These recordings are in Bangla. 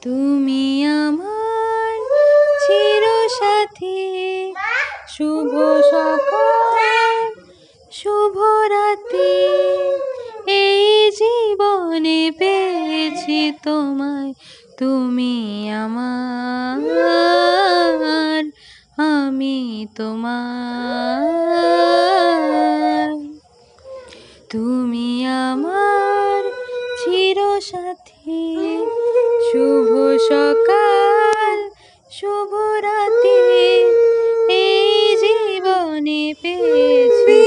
তুমি আমার চিরসাথী, শুভ সকাল শুভ রাতি, এই জীবনে পেয়েছি তোমায়। তুমি আমার, আমি তোমার। তুমি আমার চিরসাথী, শুভ সকাল শুভ রাতি, এই জীবনে পেয়েছি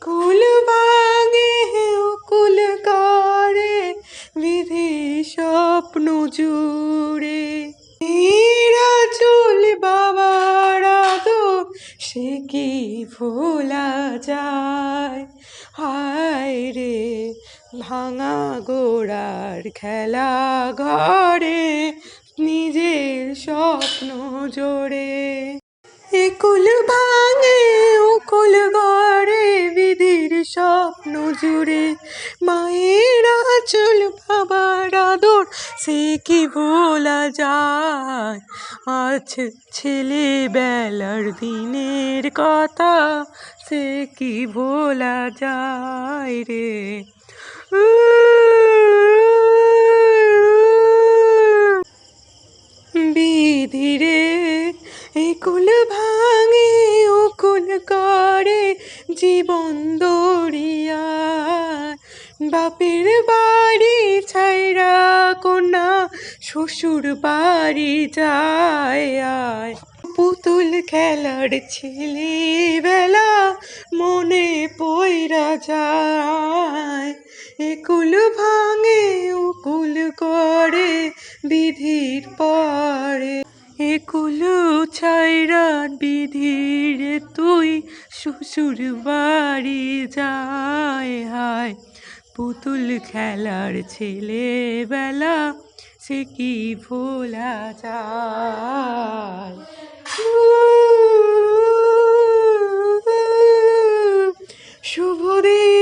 কুল ভাঙে কুল করে বিধি স্বপ্ন জুড়ে, এরা চুল বাবার আদর সে কি ভোলা যায়। হায় রে ভাঙা গোড়ার খেলা ঘরে নিজের স্বপ্ন জোড়ে, একুল ভাঙে উকুল গড়ে বিধির স্বপ্ন জুড়ে, মায়ের আঁচল বাবার আদর সে কি ভোলা যায়। আজ ছেলেবেলার দিনের কথা সে কি ভোলা যায় রে। বিধিরে একুল ভাঙে উকুল করে জীবন দরিয়া, বাপের বাড়ি ছাইরা কন্যা শ্বশুর বাড়ি যায়। পুতুল খেলার ছেলেবেলা মনে পইরা যায়, একুল ভাঙে উকুল করে বিধির পরে, একুল ছাইরা বিধির তুই শ্বশুর বাড়ি যায়। হায় পুতুল খেলার ছেলেবেলা সে কি ভোলা যায়। শুভ দিন।